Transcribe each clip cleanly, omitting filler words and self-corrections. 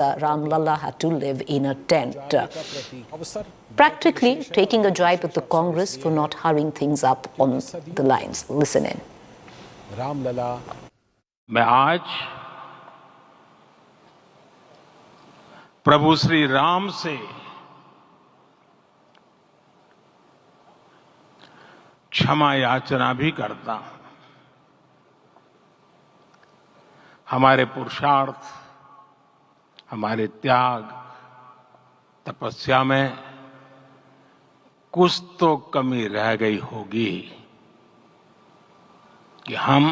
Ram Lalla had to live in a tent, practically taking a jibe at the Congress for not hurrying things up on the lines. Listen in. Ram Lalla. मैं आज प्रभु श्री राम से क्षमा याचना भी करता हूं। हमारे पुरुषार्थ, हमारे त्याग, तपस्या में कुछ तो कमी रह गई होगी कि हम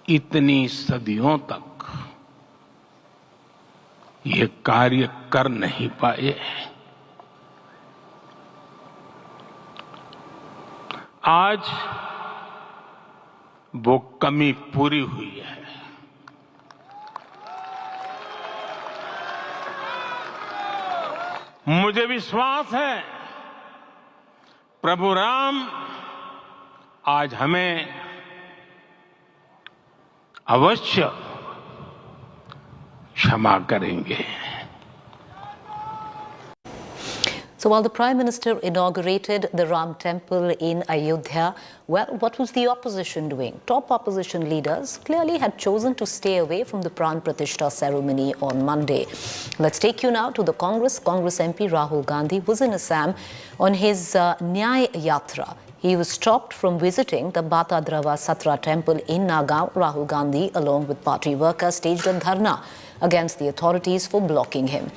इतनी सदियों तक ये कार्य कर नहीं पाए। आज वो कमी पूरी हुई है। मुझे विश्वास है प्रभु राम आज हमें अवश्य क्षमा करेंगे। So while the Prime Minister inaugurated the Ram Temple in Ayodhya, well, what was the opposition doing? Top opposition leaders clearly had chosen to stay away from the Pran Pratishta ceremony on Monday. Let's take you now to the Congress. Congress MP Rahul Gandhi was in Assam on his Nyay Yatra. He was stopped from visiting the Batadrava Satra temple in Nagaon. Rahul Gandhi, along with party workers, staged a dharna against the authorities for blocking him.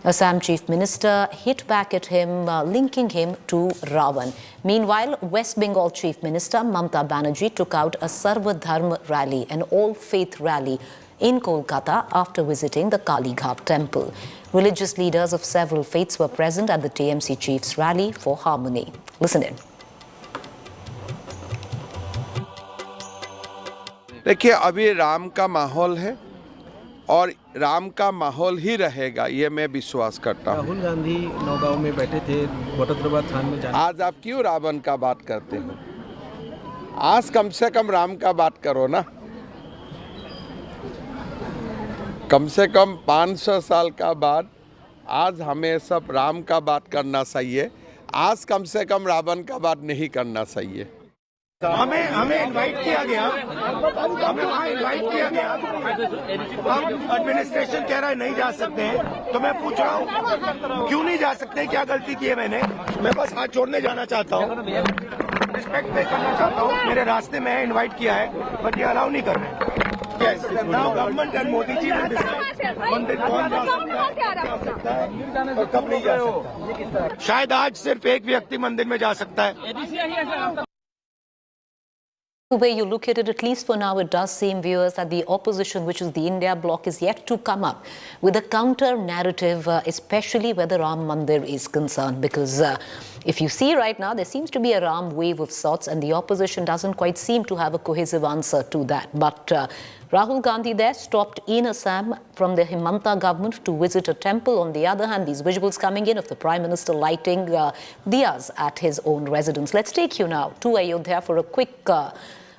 Assam Chief Minister hit back at him, linking him to Ravan. Meanwhile, West Bengal Chief Minister Mamata Banerjee took out a Sarva Dharma rally, an all-faith rally in Kolkata after visiting the Kali Ghat temple. Religious leaders of several faiths were present at the TMC chief's rally for harmony. Listen in. देखिए, अभी राम का माहौल है और राम का माहौल ही रहेगा, ये मैं विश्वास करता हूँ। राहुल गांधी नौगांव में बैठे थे, बटोद्रवा थान में जाने। आज आप क्यों रावण का बात करते हो? आज कम से कम राम का बात करो ना। कम से कम 500 साल का बाद आज हमें सब राम का बात करना चाहिए। आज कम से कम रावण का बात नहीं करना चाहिए। हमें इनवाइट किया गया, हमें इनवाइट किया गया। हम एडमिनिस्ट्रेशन कह रहा है नहीं जा सकते हैं, तो मैं पूछ रहा हूँ क्यों नहीं जा सकते? क्या गलती की है मैंने? मैं बस हाथ जोड़ने जाना चाहता हूँ, रिस्पेक्ट पे करना चाहता हूँ। मेरे रास्ते में इनवाइट किया है, बट ये अलाउ नहीं कर रहे। Now government and Modi ji ने डिसाइड मंदिर कौन जा सकता है और कब नहीं जा सकता। शायद आज सिर्फ एक व्यक्ति मंदिर में जा सकता है। The way you look at least for now, it does seem, viewers, that the opposition, which is the India bloc, is yet to come up with a counter narrative, especially where the Ram Mandir is concerned. Because if you see right now, there seems to be a Ram wave of sorts, and the opposition doesn't quite seem to have a cohesive answer to that. But Rahul Gandhi there stopped in Assam from the Himanta government to visit a temple. On the other hand, these visuals coming in of the Prime Minister lighting diyas at his own residence. Let's take you now to Ayodhya for a quick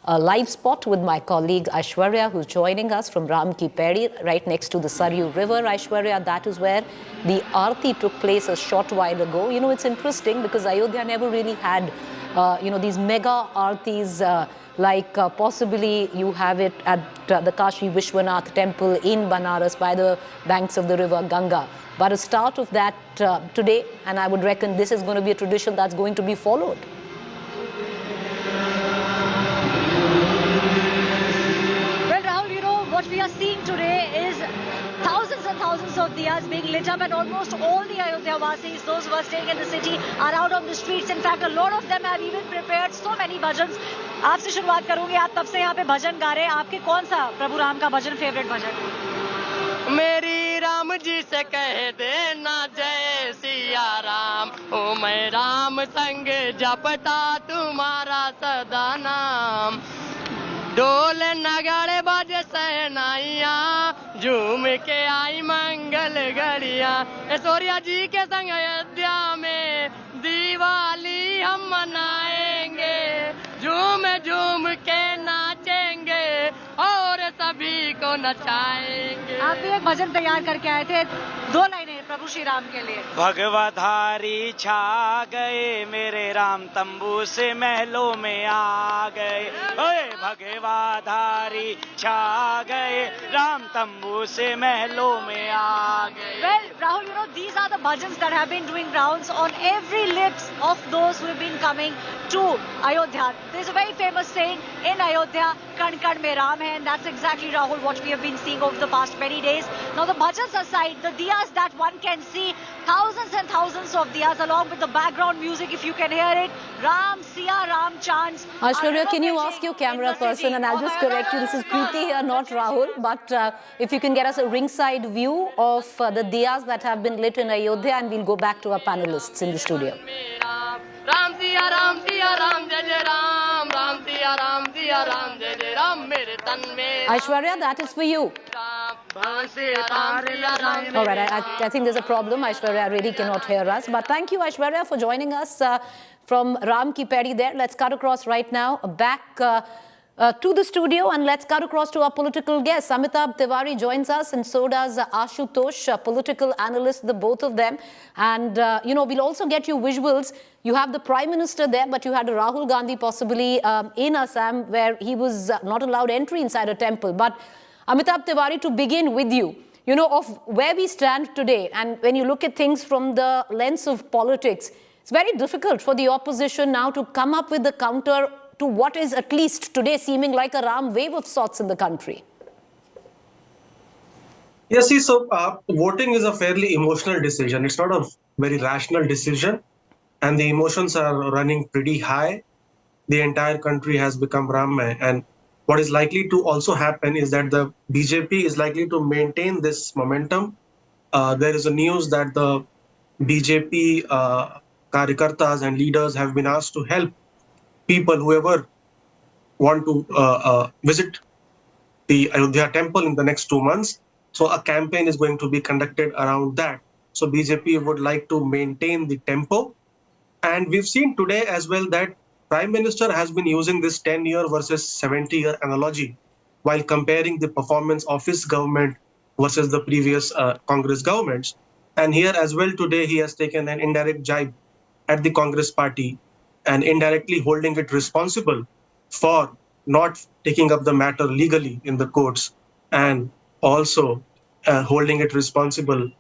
live spot with my colleague Aishwarya, who's joining us from Ram Ki Peri, right next to the Saryu River. Aishwarya, that is where the Aarti took place a short while ago. You know, it's interesting because Ayodhya never really had, these mega Aartis like possibly you have it at the Kashi Vishwanath temple in Banaras by the banks of the river Ganga. But a start of that today, and I would reckon this is going to be a tradition that's going to be followed. What we are seeing today is thousands and thousands of diyas being lit up, and almost all the Ayodhya Vasis, those who are staying in the city, are out on the streets. In fact, a lot of them have even prepared so many bhajans. आपसे शुरुआत करूंगी, आप तब से यहाँ पे भजन गा रहे हैं। आपके कौन सा प्रभु राम का भजन फेवरेट भजन? मेरी राम जी से कह देना जय सिया राम, ओ मैं राम संग जपता तुम्हारा सदा नाम। ढोल नगाड़े बाजे सहनाइया, झूम के आई मंगल घड़िया। ऐश्वर्या जी के संग अयोध्या में दिवाली हम मनाएंगे, झूम झूम के नाचेंगे और सभी को नचाएंगे। आप भी एक भजन तैयार करके आए थे, 2 लाइनें प्रभु श्री राम के लिए। भगवधारी छा गए मेरे राम तंबू से महलों में आ गए, ओए भगवधारी छा गए राम तंबू से महलों में आ गए। Well, Rahul, you know, these are the bhajans that have been doing rounds on every lips of those who have been coming to Ayodhya. There's a very famous saying in Ayodhya, Kan Kan mein Ram hai, and that's exactly, Rahul, what we have been seeing over the past many days. Now, the bhajans aside, the diyas that one can see, thousands and thousands of diyas along with the background music, if you can hear it, Ram, Siya, Ram chants. Aishwarya, can you ask your camera person, and I'll just correct you, this is Preeti here, not Rahul, but if you can get us a ringside view of the diyas that have been lit in Ayodhya, and we'll go back to our panelists in the studio. Ram Siya Ram Siya Ram Jai Jai Ram, Ram Siya Ram Siya Ram Jai Jai Ram, mere tan mein Aishwarya, that is for you. All right, I think there's a problem. Aishwarya really cannot hear us. But thank you, Aishwarya, for joining us from Ram Ki Pedi there. Let's cut across right now back to the studio, and let's cut across to our political guests. Amitabh Tiwari joins us, and so does Ashutosh, a political analyst, the both of them. And, you know, we'll also get you visuals. You have the Prime Minister there, but you had Rahul Gandhi possibly in Assam, where he was not allowed entry inside a temple. But Amitabh Tiwari, to begin with you, you know, of where we stand today, and when you look at things from the lens of politics, it's very difficult for the opposition now to come up with the counter to what is at least today seeming like a Ram wave of sorts in the country. Yes, see, so voting is a fairly emotional decision. It's not a very rational decision, and the emotions are running pretty high. The entire country has become Rammay, and what is likely to also happen is that the BJP is likely to maintain this momentum. There is a news that the BJP Karyakartas and leaders have been asked to help people, whoever want to visit the Ayodhya temple in the next 2 months. So a campaign is going to be conducted around that. So BJP would like to maintain the tempo. And we've seen today as well that Prime Minister has been using this 10-year versus 70-year analogy while comparing the performance of his government versus the previous Congress governments. And here as well today, he has taken an indirect jibe at the Congress party and indirectly holding it responsible for not taking up the matter legally in the courts, and also holding it responsible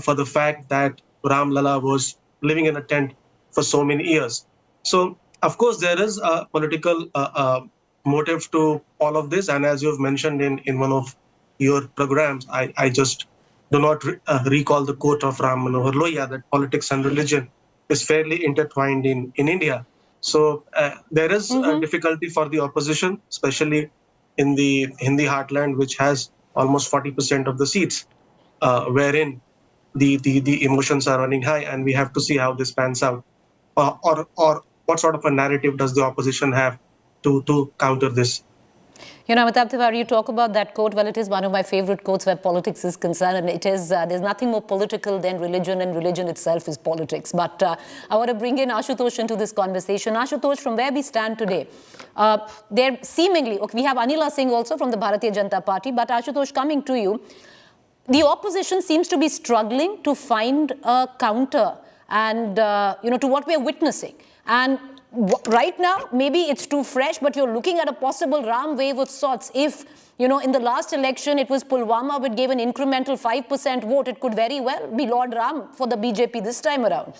for the fact that Ram Lalla was living in a tent for so many years. So, of course, there is a political motive to all of this. And as you've mentioned in one of your programs, I just do not recall the quote of Ram Manohar Lohia that politics and religion is fairly intertwined in India. So there is a difficulty for the opposition, especially in the Hindi heartland, which has almost 40% of the seats, wherein the emotions are running high, and we have to see how this pans out. Or what sort of a narrative does the opposition have to counter this? You know, Amitabh Tiwari, you talk about that quote. Well, it is one of my favorite quotes where politics is concerned, and it is, there's nothing more political than religion, and religion itself is politics. But I want to bring in Ashutosh into this conversation. Ashutosh, from where we stand today, there seemingly, okay, we have Anila Singh also from the Bharatiya Janata Party, but Ashutosh, coming to you, the opposition seems to be struggling to find a counter and, you know, to what we're witnessing. And right now, maybe it's too fresh, but you're looking at a possible Ram wave of sorts. If, you know, in the last election, it was Pulwama which gave an incremental 5% vote, it could very well be Lord Ram for the BJP this time around.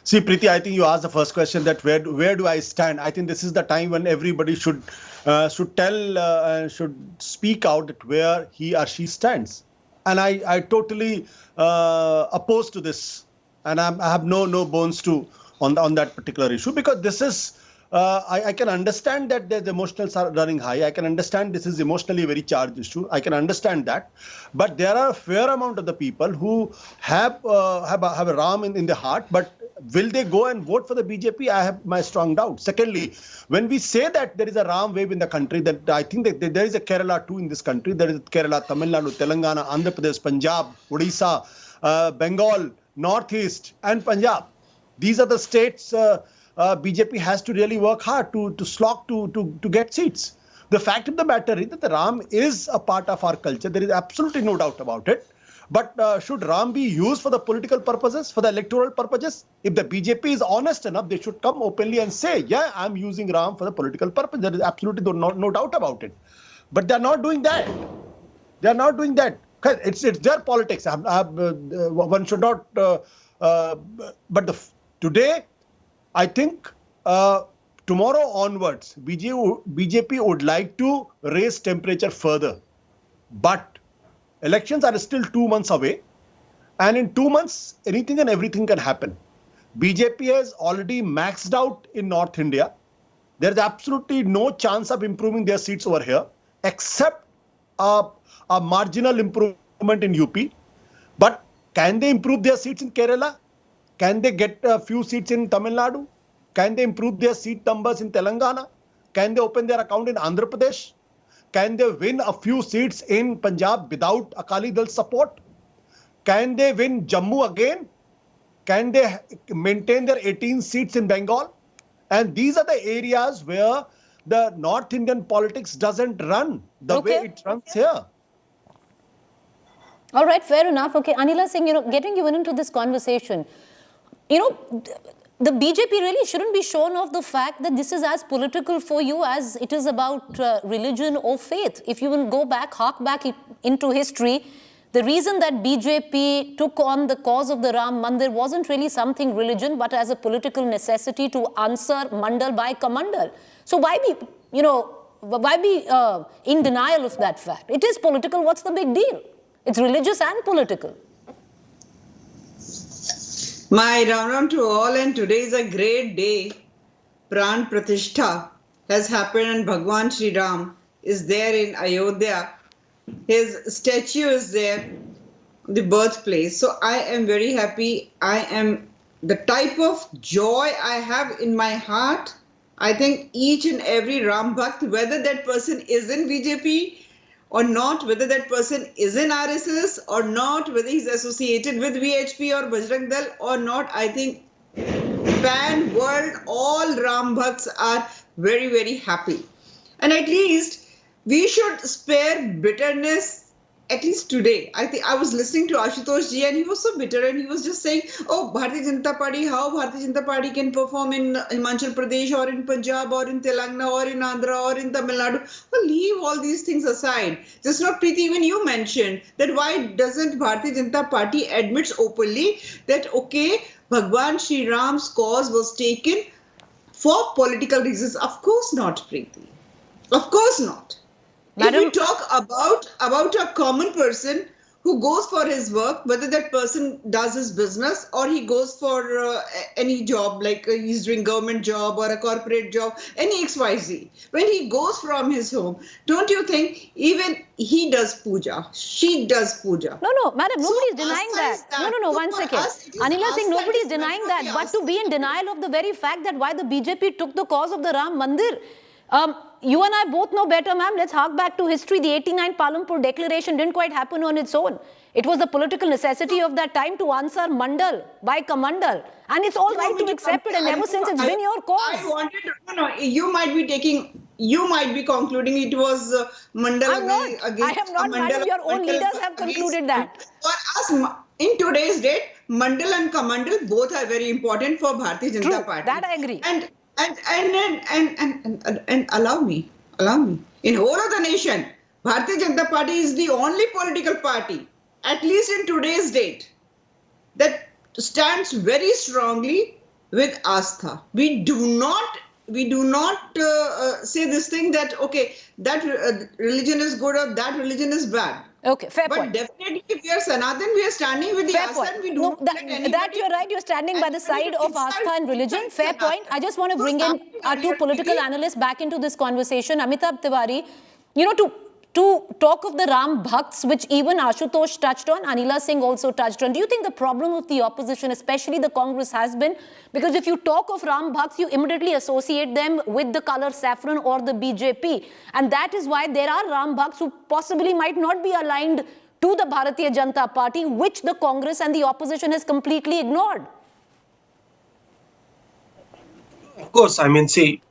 See, Preeti, I think you asked the first question that where do I stand? I think this is the time when everybody should tell, should speak out that where he or she stands. And I totally oppose to this. And I have no bones to on that particular issue, because this is, I can understand that the emotions are running high. I can understand this is emotionally a very charged issue. I can understand that. But there are a fair amount of the people who have a Ram in the heart, but will they go and vote for the BJP? I have my strong doubts. Secondly, when we say that there is a Ram wave in the country, that I think that there is a Kerala too in this country. There is Kerala, Tamil Nadu, Telangana, Andhra Pradesh, Punjab, Odisha, Bengal, Northeast, and Punjab. These are the states BJP has to really work hard to slog to get seats. The fact of the matter is that the Ram is a part of our culture. There is absolutely no doubt about it. But should Ram be used for the political purposes, for the electoral purposes? If the BJP is honest enough, they should come openly and say, yeah, I'm using Ram for the political purpose. There is absolutely no doubt about it. But they're not doing that. They're not doing that. It's their politics. One should not. Today, I think tomorrow onwards, BJP would like to raise temperature further. But elections are still 2 months away. And in 2 months, anything and everything can happen. BJP has already maxed out in North India. There is absolutely no chance of improving their seats over here, except a marginal improvement in UP. But can they improve their seats in Kerala? Can they get a few seats in Tamil Nadu? Can they improve their seat numbers in Telangana? Can they open their account in Andhra Pradesh? Can they win a few seats in Punjab without Akali Dal support? Can they win Jammu again? Can they maintain their 18 seats in Bengal? And these are the areas where the North Indian politics doesn't run the way it runs here. All right, fair enough. Okay, Anila Singh, getting you into this conversation, the BJP really shouldn't be shown off the fact that this is as political for you as it is about religion or faith. If you will go back, hark back into history, the reason that BJP took on the cause of the Ram Mandir wasn't really something religion, but as a political necessity to answer Mandal by Kamandal. So why be in denial of that fact? It is political. What's the big deal? It's religious and political. My Ram Ram to all, and today is a great day. Pran Pratishtha has happened and Bhagwan Sri Ram is there in Ayodhya. His statue is there, the birthplace. So I am very happy. The type of joy I have in my heart, I think each and every Ram Bhakt, whether that person is in BJP or not, whether that person is in RSS or not, whether he's associated with VHP or Bajrang Dal or not, I think pan world, all Ram Bhakts are very, very happy. And at least we should spare bitterness, at least today. I was listening to Ashutosh ji and he was so bitter and he was just saying, oh, Bharatiya Janata Party, how Bharatiya Janata Party can perform in Himachal Pradesh or in Punjab or in Telangana or in Andhra or in Tamil Nadu. Well, leave all these things aside. Just now, Preeti, even you mentioned that why doesn't Bharatiya Janata Party admits openly that, okay, Bhagwan Sri Ram's cause was taken for political reasons? Of course not, Preeti. Of course not. Madam, if we talk about a common person who goes for his work, whether that person does his business or he goes for any job, like he's doing government job or a corporate job, any XYZ, when he goes from his home, don't you think even he does puja, she does puja? No, madam, nobody is denying that. No, 1 second. Anila Singh, nobody is denying that. But to be in denial of the very fact that why the BJP took the cause of the Ram Mandir, you and I both know better, ma'am. Let's hark back to history. The 89 Palampur Declaration didn't quite happen on its own. It was the political necessity of that time to answer Mandal by Kamandal. And it's all right to accept it. And ever since it's been your cause. You might be concluding it was Mandal against. I am not, madam. Your own leaders have concluded that. For us, in today's date, Mandal and Kamandal both are very important for Bharatiya Janata Party. That I agree. And allow me, in whole of the nation, Bharatiya Janata Party is the only political party, at least in today's date, that stands very strongly with Astha. We do not say this thing that, okay, that religion is good or that religion is bad. Okay, fair point. But definitely, if we are Sanatan, we are standing with the Astha and we do that you're right, you're standing by the side of Astha and religion. Fair point. I just want to bring in our two political analysts back into this conversation. Amitabh Tiwari, to talk of the Ram Bhakts, which even Ashutosh touched on, Anila Singh also touched on. Do you think the problem of the opposition, especially the Congress, has been? Because if you talk of Ram Bhakts, you immediately associate them with the color saffron or the BJP. And that is why there are Ram Bhakts who possibly might not be aligned to the Bharatiya Janata Party, which the Congress and the opposition has completely ignored. Of course, I mean, see,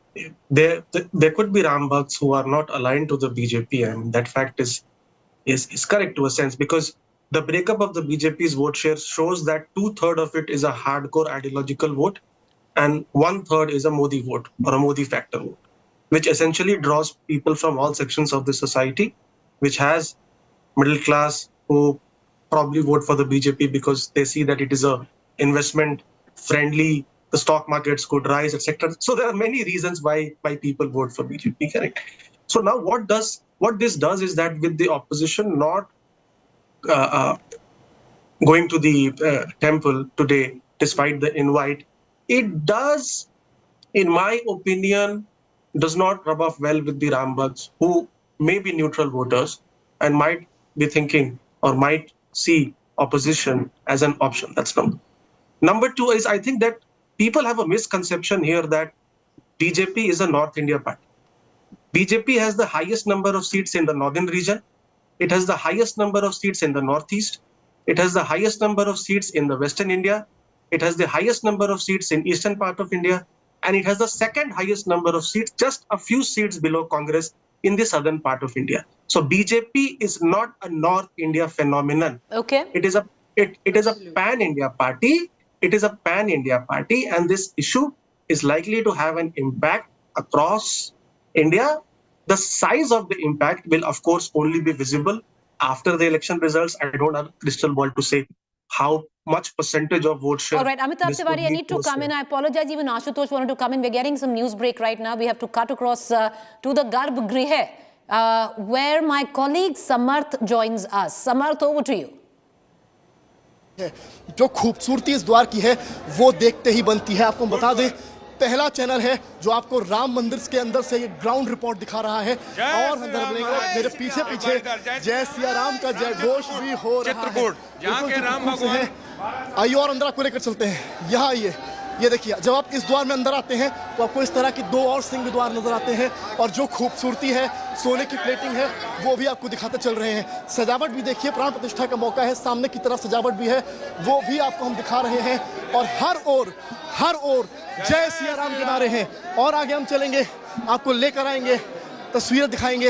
there could be Ram Bhakts who are not aligned to the BJP, and that fact is correct to a sense, because the breakup of the BJP's vote share shows that 2/3 of it is a hardcore ideological vote, and 1/3 is a Modi vote or a Modi factor vote, which essentially draws people from all sections of the society, which has middle class who probably vote for the BJP because they see that it is a investment friendly, the stock markets could rise, etc. So there are many reasons why people vote for BJP, correct? So now what this does is that with the opposition not going to the temple today, despite the invite, it does, in my opinion, does not rub off well with the Ram Bhakts, who may be neutral voters and might be thinking or might see opposition as an option. That's number. Number two is, I think that people have a misconception here that BJP is a North India party. BJP has the highest number of seats in the northern region. It has the highest number of seats in the northeast. It has the highest number of seats in the western India. It has the highest number of seats in eastern part of India. And it has the second highest number of seats, just a few seats below Congress, in the southern part of India. So BJP is not a North India phenomenon. Okay. It is a pan-India party. It is a pan-India party, and this issue is likely to have an impact across India. The size of the impact will, of course, only be visible after the election results. I don't have a crystal ball to say how much percentage of vote share. All right, Amitabh Tiwari, I need to come in. I apologize, even Ashutosh wanted to come in. We're getting some news break right now. We have to cut across to the Garbh Griha, where my colleague Samarth joins us. Samarth, over to you. जो खूबसूरती इस द्वार की है वो देखते ही बनती है। आपको बता दें, पहला चैनल है जो आपको राम मंदिर के अंदर से ये ग्राउंड रिपोर्ट दिखा रहा है, और अंदर मेरे पीछे जय सिया राम का जय घोष भी हो रहा है। यहाँ के राम भगवान आइए और अंदर आपको लेकर चलते हैं। यहाँ आइए, ये देखिए, जब आप इस द्वार में अंदर आते हैं तो आपको इस तरह की दो और सिंह द्वार नजर आते हैं, और जो खूबसूरती है, सोने की प्लेटिंग है, वो भी आपको दिखाते चल रहे हैं। सजावट भी देखिए, प्राण प्रतिष्ठा का मौका है, सामने की तरफ सजावट भी है, वो भी आपको हम दिखा रहे हैं, और हर ओर जय सिया राम के नारे हैं। और आगे हम चलेंगे, आपको लेकर आएंगे, तस्वीरें दिखाएंगे।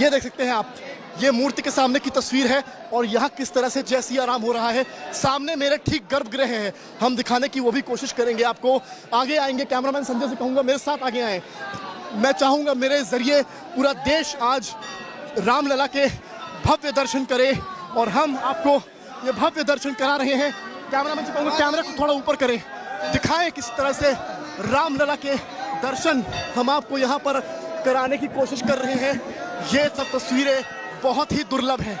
ये देख सकते हैं आप, ये मूर्ति के सामने की तस्वीर है, और यहाँ किस तरह से जय सिया राम हो रहा है। सामने मेरे ठीक गर्भगृह है, हम दिखाने की वो भी कोशिश करेंगे आपको। आगे आएंगे, कैमरामैन संजय से कहूँगा मेरे साथ आगे आए। मैं चाहूँगा मेरे जरिए पूरा देश आज राम लला के भव्य दर्शन करे, और हम आपको ये भव्य दर्शन करा रहे हैं। कैमरामैन से कहूँगा कैमरा को थोड़ा ऊपर करें, दिखाएं किस तरह से राम लला के दर्शन हम आपको यहाँ पर कराने की कोशिश कर रहे हैं। ये सब तस्वीरें बहुत ही दुर्लभ हैं।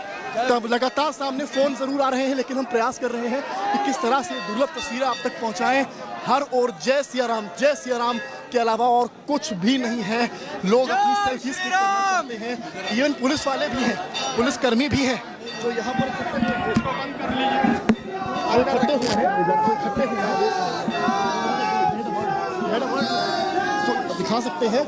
तब लगातार सामने फोन जरूर आ रहे हैं, लेकिन हम प्रयास कर रहे हैं कि किस तरह से दुर्लभ तस्वीरें आप तक पहुंचाएं। हर ओर जय सिया राम के अलावा और कुछ भी नहीं है। लोग अपनी सेल्फीज क्लिक करना चाहते हैं, इवन पुलिस वाले भी हैं, पुलिसकर्मी भी हैं जो यहाँ पर दिखा सकते हैं।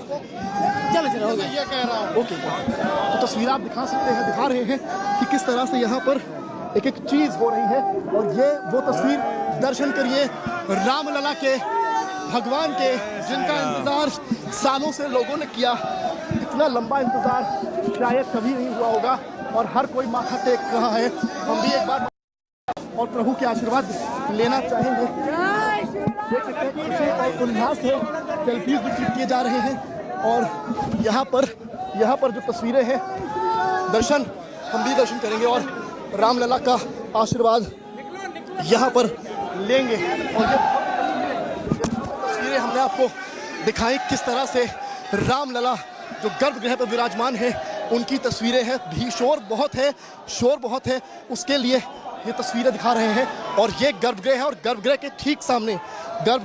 ये कह रहा हूं, ओके, तो तस्वीर आप दिखा रहे हैं कि किस तरह से यहाँ पर एक एक चीज हो रही है। और ये वो तस्वीर, दर्शन करिए राम लला के, भगवान के, जिनका इंतजार सालों से लोगों ने किया। इतना लंबा इंतजार शायद कभी नहीं हुआ होगा, और हर कोई माथा टेक रहा है। हम भी एक बार और प्रभु के आशीर्वाद लेना चाहेंगे। देख सकते हैं खुशी और उल्लास से सेल्फीज भी क्लिक किए जा रहे हैं, और यहाँ पर जो तस्वीरें हैं, दर्शन हम भी दर्शन करेंगे और राम लला का आशीर्वाद यहाँ पर लेंगे। और ये तस्वीरें हमने आपको दिखाई किस तरह से राम लला जो गर्भगृह पर विराजमान है, उनकी तस्वीरें हैं। भी शोर बहुत है, उसके लिए ये तस्वीरें दिखा रहे हैं। और ये गर्भगृह है, और गर्भगृह के ठीक सामने, ये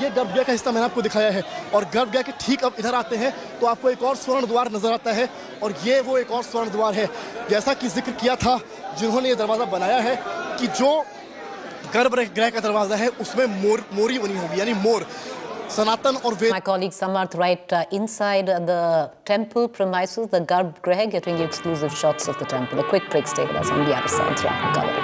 गर्भगृह का हिस्सा मैंने आपको दिखाया है, और गर्भगृह के ठीक अब इधर आते हैं तो आपको एक और स्वर्ण द्वार नजर आता है, और ये वो एक और स्वर्ण द्वार है। जैसा कि जिक्र किया था जिन्होंने ये दरवाज़ा बनाया है, कि जो गर्भगृह का दरवाज़ा है उसमें मोरी बनी होगी, यानी मोर, सनातन और वेद। My colleague Samarth right inside the temple premises, the Garbh Griha, getting you exclusive shots of the temple. A quick break, stay with us on the other side. Ram cover.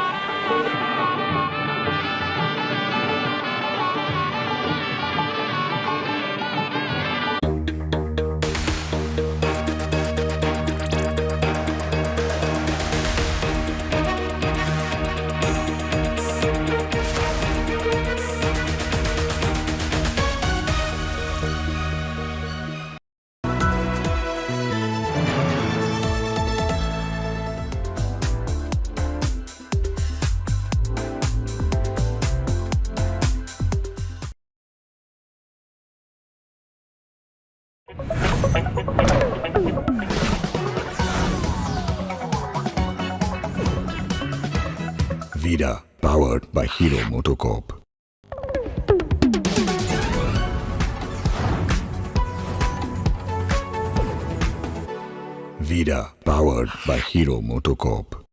Vida, powered by Hero MotoCorp. Vida, powered by Hero MotoCorp.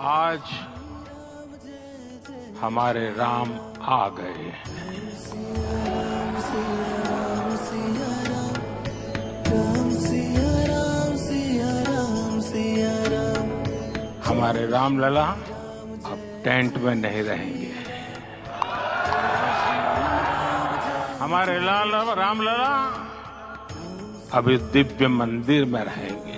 आज हमारे राम आ गए। हमारे राम लला अब tent में नहीं रहेंगे। हमारे राम लला अब इस दिव्य मंदिर में रहेंगे।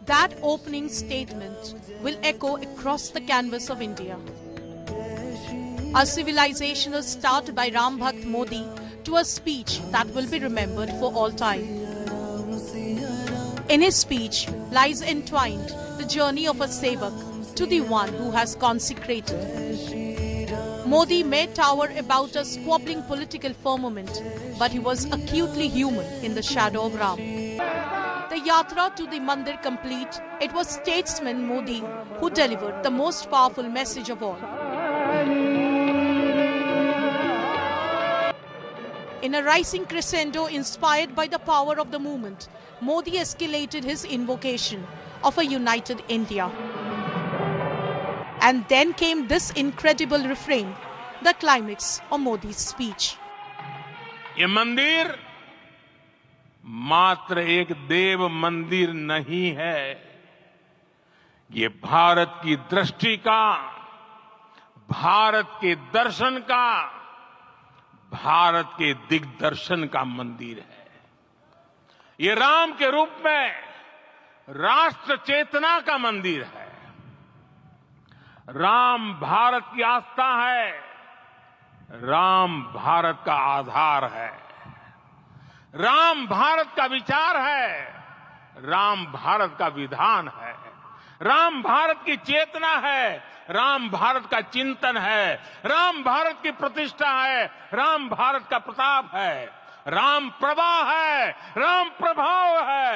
That opening statement will echo across the canvas of India. A civilizational start by Ram Bhakt Modi to a speech that will be remembered for all time. In his speech lies entwined the journey of a sevak to the one who has consecrated. Modi may tower about a squabbling political firmament, but he was acutely human in the shadow of Ram. The yatra to the Mandir complete, it was statesman Modi who delivered the most powerful message of all. In a rising crescendo inspired by the power of the movement, Modi escalated his invocation of a united India. And then came this incredible refrain, the climax of Modi's speech. ये मंदिर मात्र एक देव मंदिर नहीं है, ये भारत की दृष्टि का, भारत के दर्शन का, भारत के दिग्दर्शन का मंदिर है। ये राम के रूप में राष्ट्र चेतना का मंदिर है। राम भारत की आस्था है, राम भारत का आधार है, राम भारत का विचार है, राम भारत का विधान है, राम भारत की चेतना है, राम भारत का चिंतन है, राम भारत की प्रतिष्ठा है, राम भारत का प्रताप है, राम प्रवाह है, राम प्रभाव है।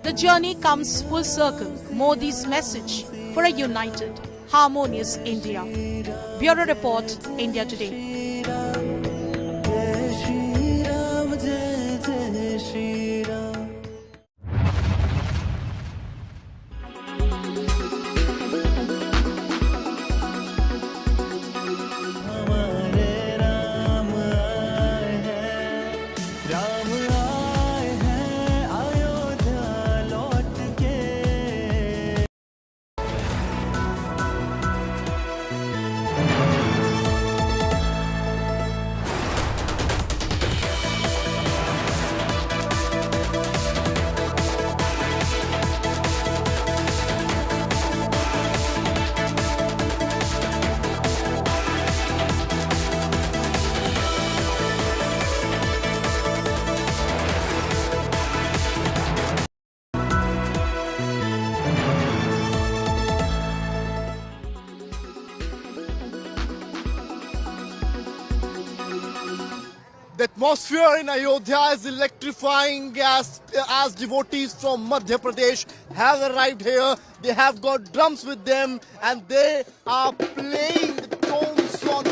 The journey comes full circle, Modi's message for a united, harmonious India. Bureau Report, India Today. The atmosphere in Ayodhya is electrifying as devotees from Madhya Pradesh have arrived here. They have got drums with them and they are playing the tones on